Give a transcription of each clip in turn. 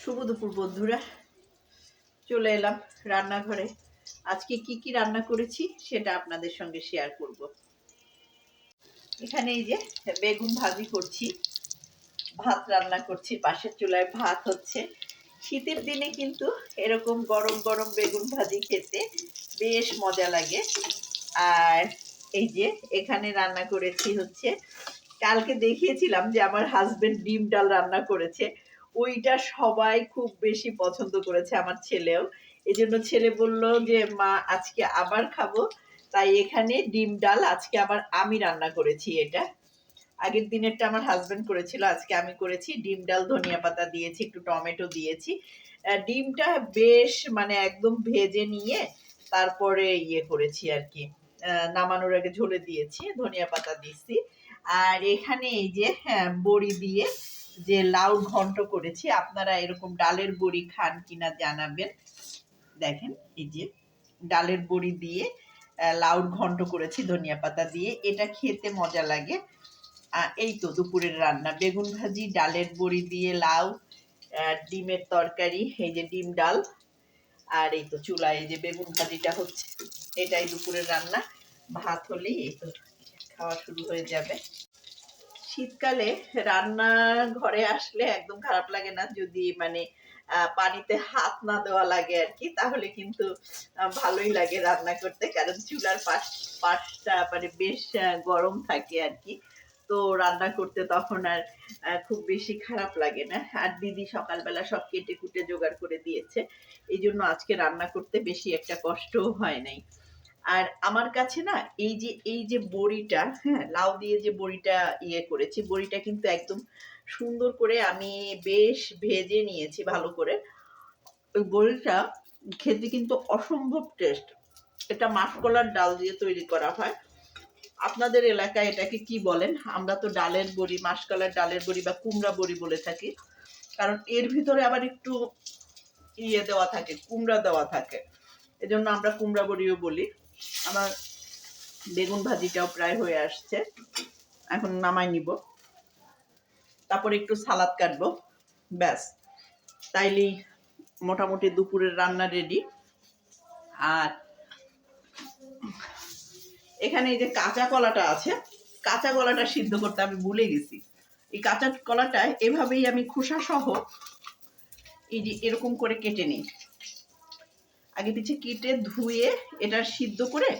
শুভ দুপুর বন্ধুরা, চলে এলাম রান্নাঘরে। আজকে কি কি রান্না করেছি সেটা আপনাদের সঙ্গে শেয়ার করব। এখানে এই যে বেগুন ভাজি করছি, ভাত রান্না করছি, পাশের চুলায় ভাত হচ্ছে। শীতের দিনে কিন্তু এরকম গরম গরম বেগুন ভাজি খেতে বেশ মজা লাগে। আর এই যে এখানে রান্না করেছি হচ্ছে, কালকে দেখিয়েছিলাম যে আমার হাজবেন্ড ডিম ডাল রান্না করেছে, ওইটা সবাই খুব বেশি পছন্দ করেছে, আমার ছেলেও। এই জন্য ছেলে বলল যে মা আজকে আবার খাবো, তাই এখানে ডিম ডাল আজকে আবার আমি রান্না করেছি। এটা আগের দিনেরটা আমার হাজবেন্ড করেছিল, আজকে আমি করেছি। ডিম ডাল ধনিয়া পাতা দিয়েছি, একটু টমেটো দিয়েছি। ডিমটা বেশ মানে একদম ভেজে নিয়ে তারপরে ইয়ে করেছি আর কি, নামানোর আগে ঝোলে দিয়েছি, ধনিয়া পাতা দিয়েছি। আর এখানে এই যে বড়ি দিয়ে যে লাউ ঘন্ট করেছি। আপনারা এরকম ডালের বড়ি খান কিনা জানাবেন। দেখেন এই যে ডালের বড়ি দিয়ে লাউর ঘন্ট করেছি ধনিয়া পাতা দিয়ে, এটা খেতে মজা লাগে। এই তো দুপুরের রান্না, বেগুন ভাজি, ডালের বড়ি দিয়ে লাউ, ডিমের তরকারি, এই যে ডিম ডাল। আর এই তো চুলায় এই যে বেগুন ভাজিটা হচ্ছে, এটাই দুপুরের রান্না। ভাত হলেই এই তো খাওয়া শুরু হয়ে যাবে। শীতকালে রান্না ঘরে আসলে একদম খারাপ লাগে না, যদি মানে পানিতে হাত না দেওয়া লাগে আর কি, তাহলে কিন্তু ভালোই লাগে রান্না করতে, কারণ চুলার পাশটা মানে বেশ গরম থাকে আর কি। তো রান্না করতে তখন আর খুব বেশি খারাপ লাগে না। আর দিদি সকালবেলা সব কেটে কুটে জোগাড় করে দিয়েছে, এই জন্য আজকে রান্না করতে বেশি একটা কষ্টও হয় নাই। আর আমার কাছে না এই যে বড়িটা, হ্যাঁ, লাউ দিয়ে যে বড়িটা ইয়ে করেছি, বড়িটা কিন্তু একদম সুন্দর করে আমি বেশ ভেজে নিয়েছি ভালো করে। ওই বড়িটা খেতে কিন্তু অসম্ভব টেস্ট। এটা মাসকলার ডাল দিয়ে তৈরি করা হয়। আপনাদের এলাকায় এটাকে কি বলেন? আমরা তো ডালের বড়ি, মাসকলার ডালের বড়ি বা কুমড়া বড়ি বলে থাকি, কারণ এর ভিতরে আবার একটু ইয়ে দেওয়া থাকে, কুমড়া দেওয়া থাকে, এজন্য আমরা কুমড়া বড়িও বলি। আমার বেগুন ভাজিটাও প্রায় হয়ে আসছে, এখন নামাই নিব, তারপর একটু সালাদ কাটবো, ব্যাস তাইলেই মোটামুটি দুপুরের রান্না রেডি। আর এখানে এই যে কাঁচা কলাটা আছে, কাঁচা কলাটা সিদ্ধ করতে আমি ভুলে গেছি। এই কাঁচা কলাটা এভাবেই আমি খোসা সহ এই যে এরকম করে কেটে নিই, আগে পিছে কেটে ধুয়ে এটা সিদ্ধ করে,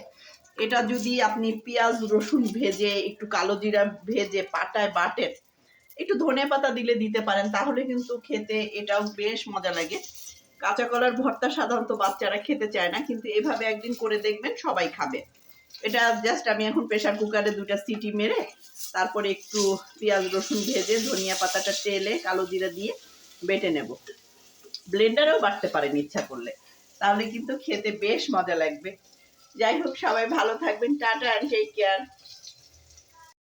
এটা যদি আপনি পেঁয়াজ রসুন ভেজে একটু কালো জিরা ভেজে পাটায় বাটেন, একটু ধনে পাতা দিলে দিতে পারেন, তাহলে কিন্তু খেতে এটাও বেশ মজা লাগে। কাঁচা কলার ভর্তা সাধারণত বাচ্চারা খেতে চায় না, কিন্তু এভাবে একদিন করে দেখবেন সবাই খাবে। এটা জাস্ট আমি এখন প্রেসার কুকারে 2টা সিটি মেরে তারপরে একটু পেঁয়াজ রসুন ভেজে ধনিয়া পাতাটা তেলে কালো জিরা দিয়ে বেটে নেব। ব্লেন্ডারেও বাটতে পারেন ইচ্ছা করলে, তাহলে কিন্তু খেতে বেশ মজা লাগবে। যাই হোক, সবাই ভালো থাকবেন, টাটা, আর টেক কেয়ার।